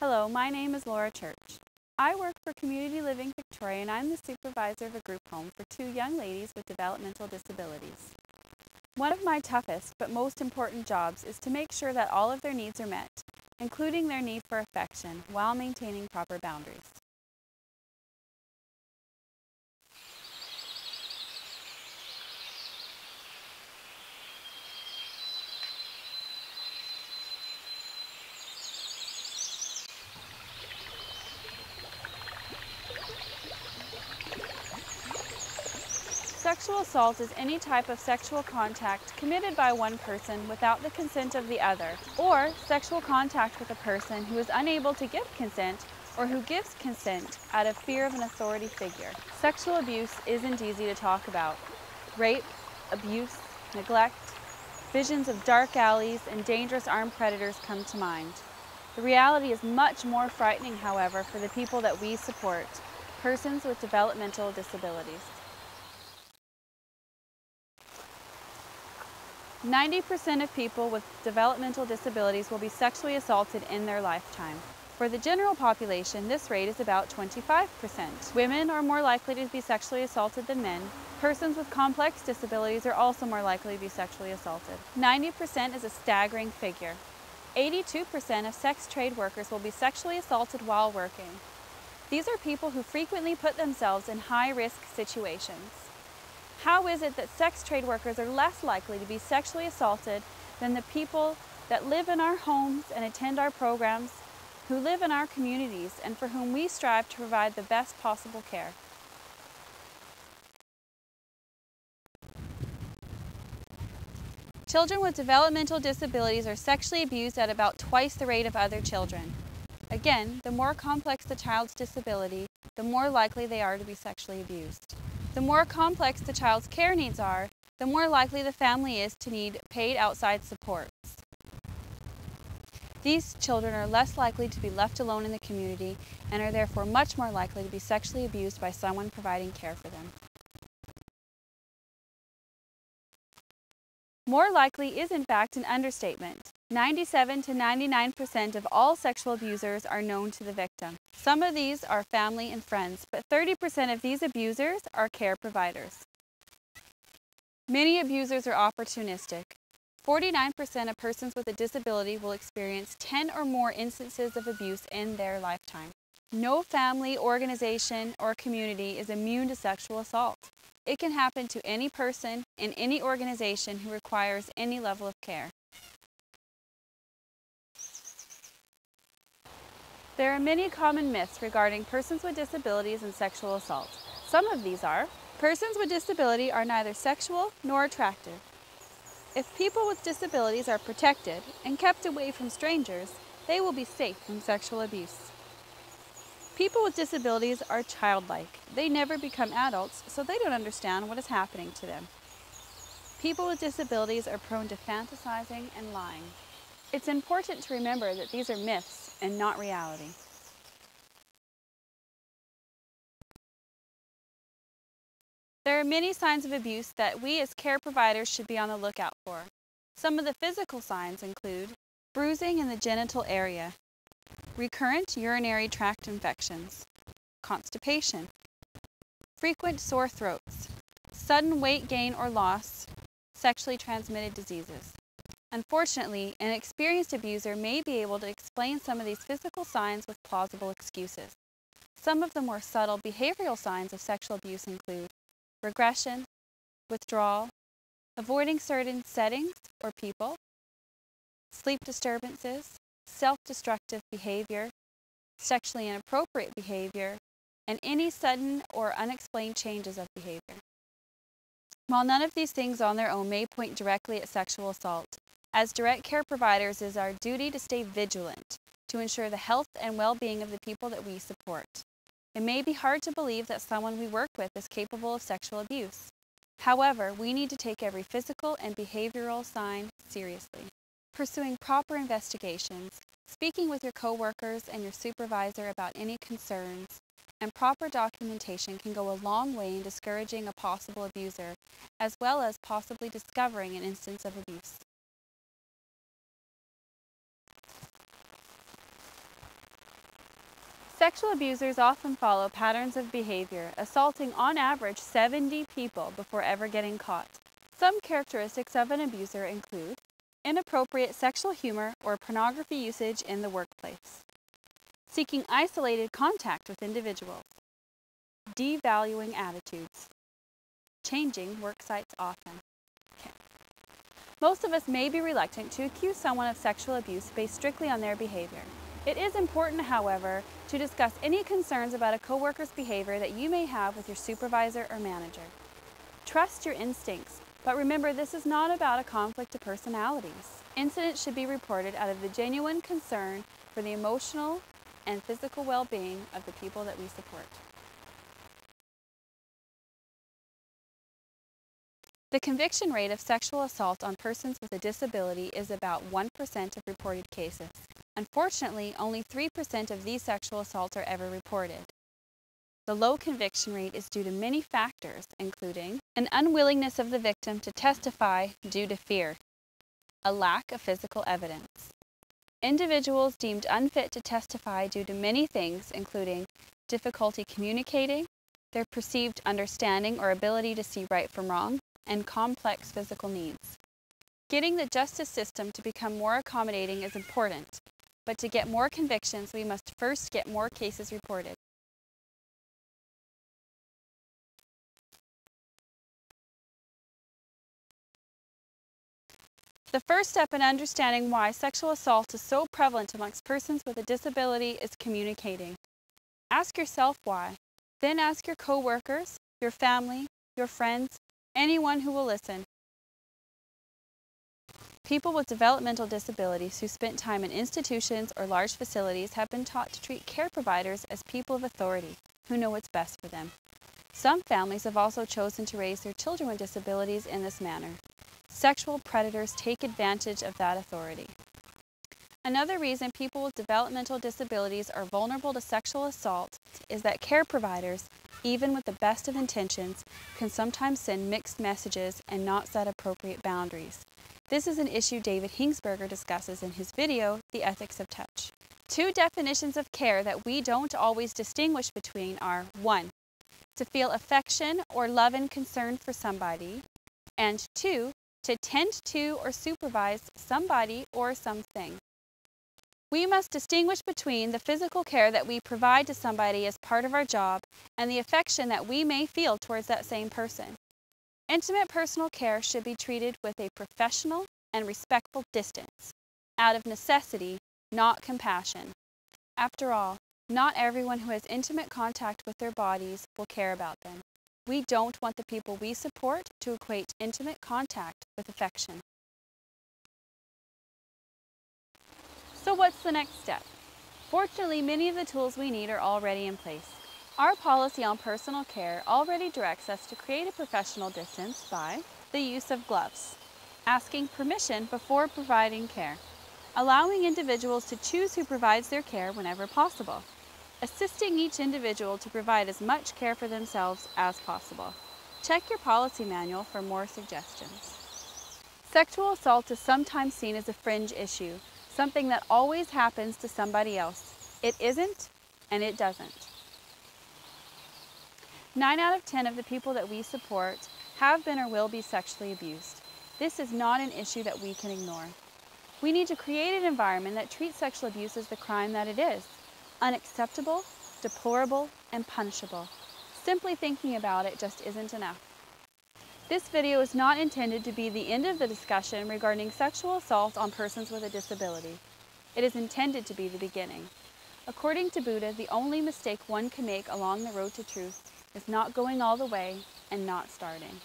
Hello, my name is Laura Church. I work for Community Living Victoria and I'm the supervisor of a group home for two young ladies with developmental disabilities. One of my toughest but most important jobs is to make sure that all of their needs are met, including their need for affection, while maintaining proper boundaries. Sexual assault is any type of sexual contact committed by one person without the consent of the other, or sexual contact with a person who is unable to give consent or who gives consent out of fear of an authority figure. Sexual abuse isn't easy to talk about. Rape, abuse, neglect, visions of dark alleys, and dangerous armed predators come to mind. The reality is much more frightening, however, for the people that we support, persons with developmental disabilities. 90% of people with developmental disabilities will be sexually assaulted in their lifetime. For the general population, this rate is about 25%. Women are more likely to be sexually assaulted than men. Persons with complex disabilities are also more likely to be sexually assaulted. 90% is a staggering figure. 82% of sex trade workers will be sexually assaulted while working. These are people who frequently put themselves in high-risk situations. How is it that sex trade workers are less likely to be sexually assaulted than the people that live in our homes and attend our programs, who live in our communities, and for whom we strive to provide the best possible care? Children with developmental disabilities are sexually abused at about twice the rate of other children. Again, the more complex the child's disability, the more likely they are to be sexually abused. The more complex the child's care needs are, the more likely the family is to need paid outside supports. These children are less likely to be left alone in the community and are therefore much more likely to be sexually abused by someone providing care for them. More likely is in fact an understatement. 97 to 99% of all sexual abusers are known to the victim. Some of these are family and friends, but 30% of these abusers are care providers. Many abusers are opportunistic. 49% of persons with a disability will experience 10 or more instances of abuse in their lifetime. No family, organization, or community is immune to sexual assault. It can happen to any person in any organization who requires any level of care. There are many common myths regarding persons with disabilities and sexual assault. Some of these are: persons with disability are neither sexual nor attractive. If people with disabilities are protected and kept away from strangers, they will be safe from sexual abuse. People with disabilities are childlike. They never become adults, so they don't understand what is happening to them. People with disabilities are prone to fantasizing and lying. It's important to remember that these are myths and not reality. There are many signs of abuse that we as care providers should be on the lookout for. Some of the physical signs include bruising in the genital area, recurrent urinary tract infections, constipation, frequent sore throats, sudden weight gain or loss, sexually transmitted diseases. Unfortunately, an experienced abuser may be able to explain some of these physical signs with plausible excuses. Some of the more subtle behavioral signs of sexual abuse include regression, withdrawal, avoiding certain settings or people, sleep disturbances, self-destructive behavior, sexually inappropriate behavior, and any sudden or unexplained changes of behavior. While none of these things on their own may point directly at sexual assault, as direct care providers, it is our duty to stay vigilant to ensure the health and well-being of the people that we support. It may be hard to believe that someone we work with is capable of sexual abuse. However, we need to take every physical and behavioral sign seriously. Pursuing proper investigations, speaking with your coworkers and your supervisor about any concerns, and proper documentation can go a long way in discouraging a possible abuser, as well as possibly discovering an instance of abuse. Sexual abusers often follow patterns of behavior, assaulting on average 70 people before ever getting caught. Some characteristics of an abuser include inappropriate sexual humor or pornography usage in the workplace, seeking isolated contact with individuals, devaluing attitudes, changing work sites often. Most of us may be reluctant to accuse someone of sexual abuse based strictly on their behavior. It is important, however, to discuss any concerns about a coworker's behavior that you may have with your supervisor or manager. Trust your instincts, but remember this is not about a conflict of personalities. Incidents should be reported out of the genuine concern for the emotional and physical well-being of the people that we support. The conviction rate of sexual assault on persons with a disability is about 1% of reported cases. Unfortunately, only 3% of these sexual assaults are ever reported. The low conviction rate is due to many factors, including an unwillingness of the victim to testify due to fear, a lack of physical evidence, individuals deemed unfit to testify due to many things, including difficulty communicating, their perceived understanding or ability to see right from wrong, and complex physical needs. Getting the justice system to become more accommodating is important, but to get more convictions, we must first get more cases reported. The first step in understanding why sexual assault is so prevalent amongst persons with a disability is communicating. Ask yourself why. Then ask your coworkers, your family, your friends, anyone who will listen. People with developmental disabilities who spent time in institutions or large facilities have been taught to treat care providers as people of authority who know what's best for them. Some families have also chosen to raise their children with disabilities in this manner. Sexual predators take advantage of that authority. Another reason people with developmental disabilities are vulnerable to sexual assault is that care providers, even with the best of intentions, can sometimes send mixed messages and not set appropriate boundaries. This is an issue David Hingsberger discusses in his video, The Ethics of Touch. Two definitions of care that we don't always distinguish between are 1. To feel affection or love and concern for somebody, and 2. To tend to or supervise somebody or something. We must distinguish between the physical care that we provide to somebody as part of our job and the affection that we may feel towards that same person. Intimate personal care should be treated with a professional and respectful distance, out of necessity, not compassion. After all, not everyone who has intimate contact with their bodies will care about them. We don't want the people we support to equate intimate contact with affection. So what's the next step? Fortunately, many of the tools we need are already in place. Our policy on personal care already directs us to create a professional distance by the use of gloves, asking permission before providing care, allowing individuals to choose who provides their care whenever possible, assisting each individual to provide as much care for themselves as possible. Check your policy manual for more suggestions. Sexual assault is sometimes seen as a fringe issue, something that always happens to somebody else. It isn't, and it doesn't. 9 out of 10 of the people that we support have been or will be sexually abused. This is not an issue that we can ignore. We need to create an environment that treats sexual abuse as the crime that it is: unacceptable, deplorable, and punishable. Simply thinking about it just isn't enough. This video is not intended to be the end of the discussion regarding sexual assault on persons with a disability. It is intended to be the beginning. According to Buddha, the only mistake one can make along the road to truth is not going all the way and not starting.